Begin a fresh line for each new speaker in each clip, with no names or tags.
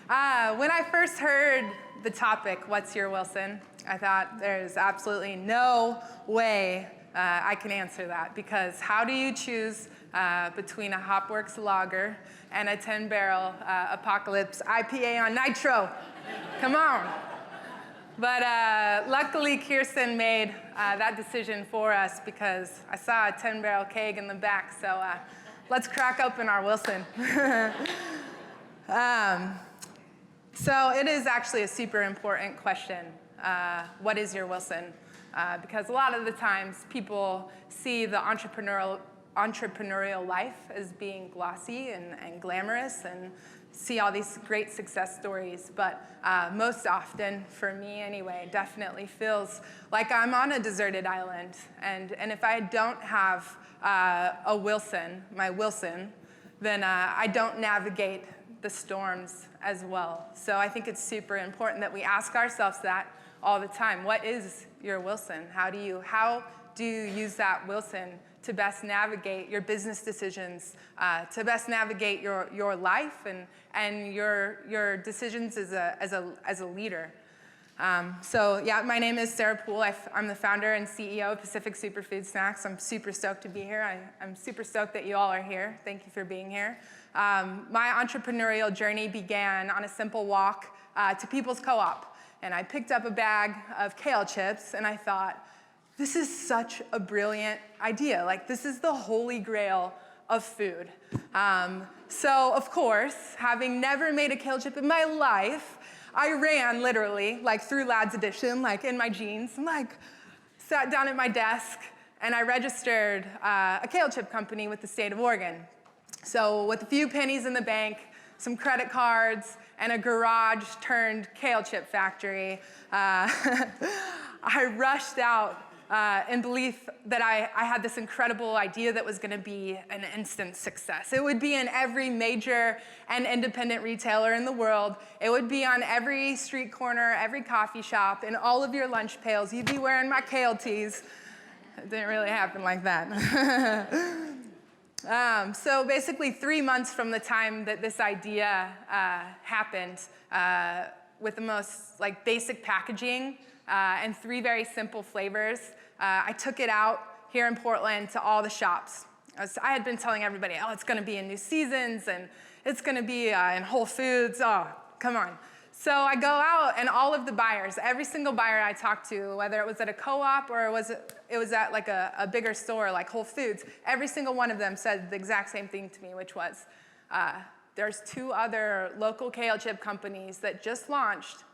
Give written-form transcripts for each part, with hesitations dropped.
When I first heard the topic, what's your Wilson, I thought there's absolutely no way I can answer that, because how do you choose between a Hopworks lager and a 10-barrel Apocalypse IPA on nitro? Come on. But luckily, Kirsten made that decision for us, because I saw a 10-barrel keg in the back, so let's crack open our Wilson. So it is actually a super important question. What is your Wilson? Because a lot of the times people see the entrepreneurial life as being glossy and glamorous, and see all these great success stories. But most often, for me anyway, definitely feels like I'm on a deserted island. And if I don't have a Wilson, my Wilson, then I don't navigate the storms as well. So I think it's super important that we ask ourselves that all the time. What is your Wilson? How do you use that Wilson to best navigate your business decisions, to best navigate your life and your decisions as a leader? So yeah, my name is Sarah Poole. I'm the founder and CEO of Pacific Superfoods Snacks. I'm super stoked to be here. I'm super stoked that you all are here. Thank you for being here. My entrepreneurial journey began on a simple walk to People's Co-op. And I picked up a bag of kale chips, and I thought, this is such a brilliant idea. Like, this is the holy grail of food. So, of course, having never made a kale chip in my life, I ran literally, like through Lads Edition, like in my jeans, and like sat down at my desk, and I registered a kale chip company with the state of Oregon. So with a few pennies in the bank, some credit cards, and a garage-turned-kale chip factory, I rushed out in belief that I had this incredible idea that was going to be an instant success. It would be in every major and independent retailer in the world. It would be on every street corner, every coffee shop, in all of your lunch pails. You'd be wearing my kale tees. It didn't really happen like that. So basically 3 months from the time that this idea happened, with the most basic packaging and 3 very simple flavors, I took it out here in Portland to all the shops. I had been telling everybody, oh, it's going to be in New Seasons, and it's going to be in Whole Foods. Oh, come on. So I go out, and all of the buyers, every single buyer I talked to, whether it was at a co-op or it was at like a bigger store like Whole Foods, every single one of them said the exact same thing to me, which was, there's 2 other local kale chip companies that just launched,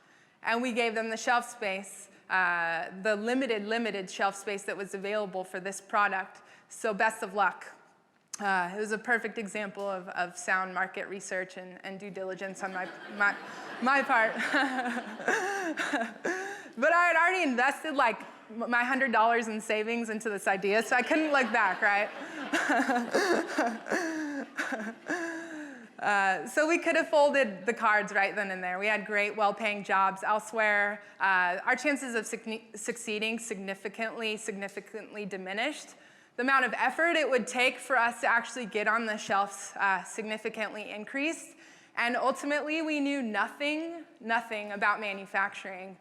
and we gave them the shelf space, the limited shelf space that was available for this product. So best of luck. It was a perfect example of sound market research and due diligence on my part. But I had already invested like my $100 in savings into this idea, so I couldn't look back, right? So we could have folded the cards right then and there. We had great, well-paying jobs elsewhere. Our chances of succeeding significantly diminished. The amount of effort it would take for us to actually get on the shelves significantly increased. And ultimately, we knew nothing about manufacturing.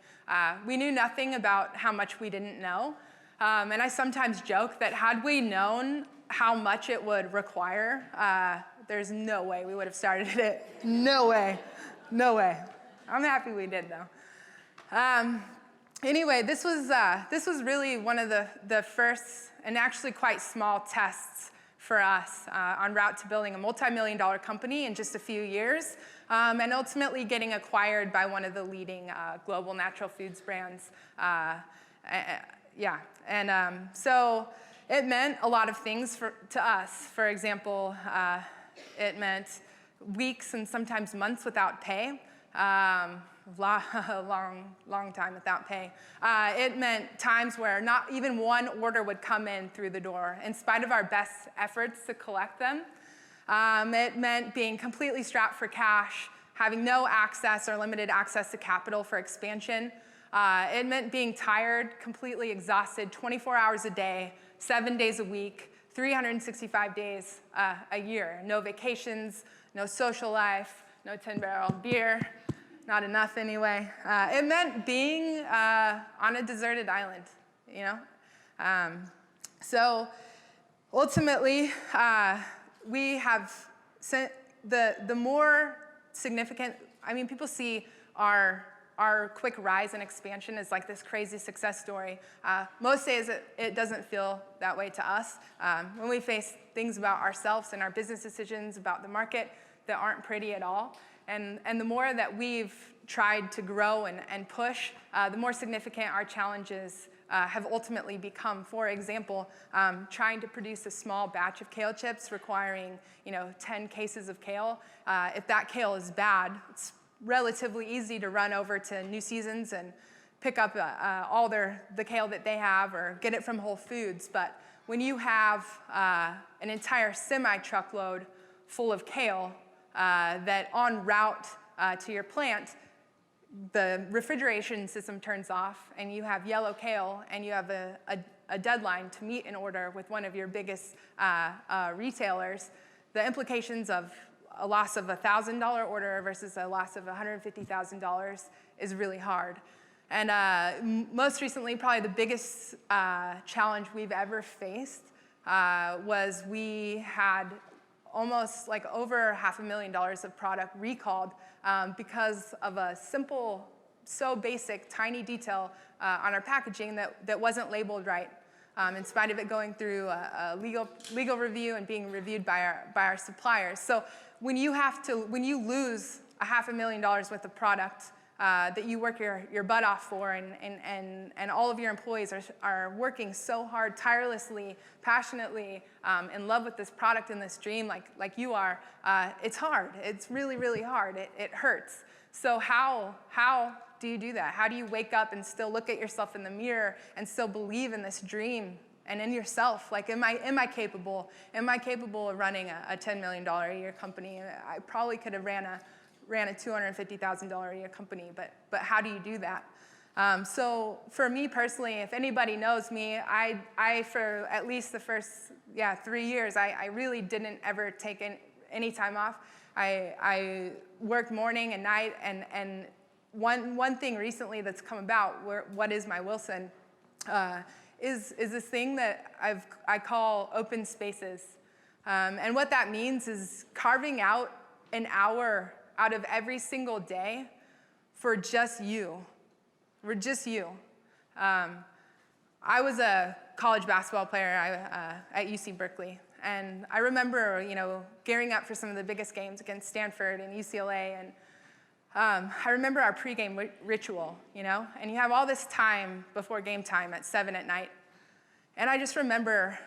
We knew nothing about how much we didn't know. And I sometimes joke that had we known how much it would require, there's no way we would have started it. No way. No way. I'm happy we did, though. Anyway, this was really one of the first and actually quite small tests for us en route to building a multi-million-dollar company in just a few years, and ultimately getting acquired by one of the leading global natural foods brands. So it meant a lot of things to us. For example, it meant weeks and sometimes months without pay. Long time without pay. It meant times where not even one order would come in through the door, in spite of our best efforts to collect them. It meant being completely strapped for cash, having no access or limited access to capital for expansion. It meant being tired, completely exhausted, 24 hours a day, 7 days a week, 365 days a year. No vacations, no social life, no 10-barrel beer, not enough anyway. It meant being on a deserted island, you know? So ultimately, we have sent the more significant, I mean, people see our quick rise and expansion as like this crazy success story. Most days it doesn't feel that way to us. When we face things about ourselves and our business decisions, about the market that aren't pretty at all, and the more that we've tried to grow and push, the more significant our challenges have ultimately become. For example, trying to produce a small batch of kale chips requiring 10 cases of kale. If that kale is bad, it's relatively easy to run over to New Seasons and pick up all the kale that they have or get it from Whole Foods. But when you have an entire semi-truckload full of kale that en route to your plant, the refrigeration system turns off and you have yellow kale and you have a deadline to meet an order with one of your biggest retailers, the implications of a loss of a $1,000 order versus a loss of $150,000 is really hard. And most recently, probably the biggest challenge we've ever faced was we had almost like over $500,000 of product recalled because of a simple, so basic, tiny detail on our packaging that wasn't labeled right. In spite of it going through a legal review and being reviewed by our suppliers. So when you lose $500,000 worth of product that you work your butt off for, and all of your employees are working so hard, tirelessly, passionately, in love with this product and this dream, like you are, it's hard. It's really, really hard. It hurts. So how do you do that? How do you wake up and still look at yourself in the mirror and still believe in this dream and in yourself? Like, am I capable? Am I capable of running a $10 million a year company? I probably could have ran a $250,000 a year company, but how do you do that? So for me personally, if anybody knows me, I for at least the first 3 years, I really didn't ever take any time off. I worked morning and night, and one thing recently that's come about, what is my Wilson, is this thing that I call open spaces. And what that means is carving out an hour out of every single day for just you. For just you. I was a college basketball player at UC Berkeley. And I remember, gearing up for some of the biggest games against Stanford and UCLA. And I remember our pregame ritual, and you have all this time before game time at 7 at night. And I just remember,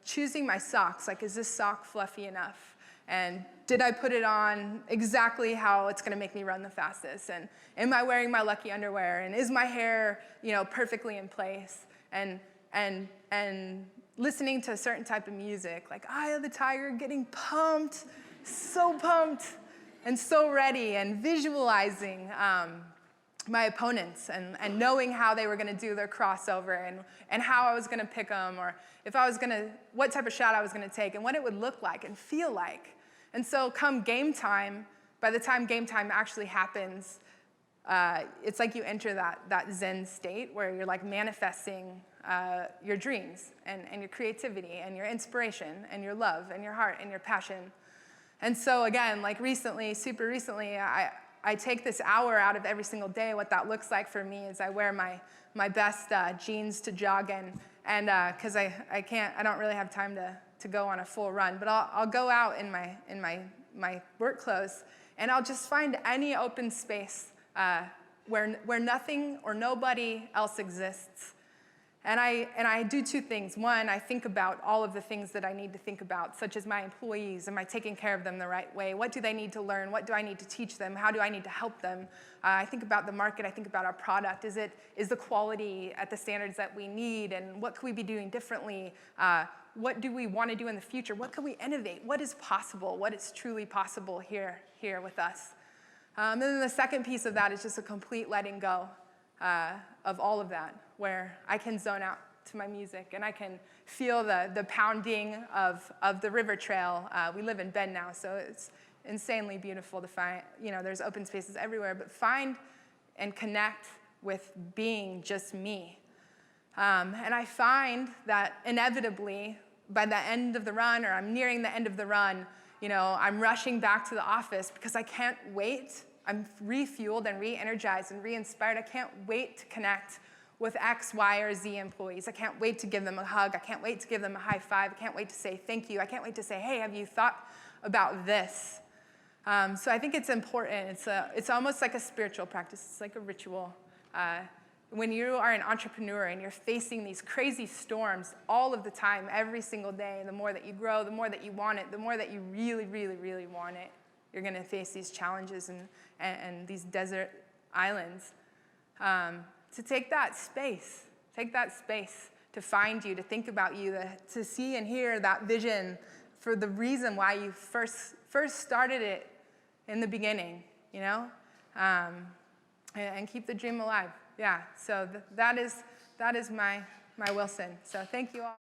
choosing my socks, like, is this sock fluffy enough? And did I put it on exactly how it's gonna make me run the fastest? And am I wearing my lucky underwear? And is my hair, perfectly in place? And listening to a certain type of music, like Eye of the Tiger, getting pumped, and so ready, and visualizing my opponents and knowing how they were gonna do their crossover and how I was gonna pick them, or what type of shot I was gonna take, and what it would look like and feel like. And so come game time, by the time game time actually happens, it's like you enter that Zen state where you're like manifesting your dreams and your creativity and your inspiration and your love and your heart and your passion. And so again, like super recently, I take this hour out of every single day. What that looks like for me is I wear my best jeans to jog in, and because I don't really have time to go on a full run, but I'll go out in my work clothes, and I'll just find any open space where nothing or nobody else exists. And I do two things. One, I think about all of the things that I need to think about, such as my employees. Am I taking care of them the right way? What do they need to learn? What do I need to teach them? How do I need to help them? I think about the market. I think about our product. Is the quality at the standards that we need? And what could we be doing differently? What do we want to do in the future? What can we innovate? What is possible? What is truly possible here with us? And then the second piece of that is just a complete letting go of all of that, where I can zone out to my music and I can feel the pounding of the river trail. We live in Bend now, so insanely beautiful to find. There's open spaces everywhere, but find and connect with being just me. And I find that inevitably, by the end of the run, or I'm nearing the end of the run, I'm rushing back to the office because I can't wait. I'm refueled and re-energized and re-inspired. I can't wait to connect with X, Y, or Z employees. I can't wait to give them a hug. I can't wait to give them a high five. I can't wait to say thank you. I can't wait to say, hey, have you thought about this? So I think it's important. It's almost like a spiritual practice. It's like a ritual. When you are an entrepreneur and you're facing these crazy storms all of the time, every single day, the more that you grow, the more that you want it, the more that you really, really, really want it, you're going to face these challenges and these desert islands. To take that space to find you, to think about you, to see and hear that vision for the reason why you first started it in the beginning, and keep the dream alive. Yeah, so that is my Wilson. So thank you all.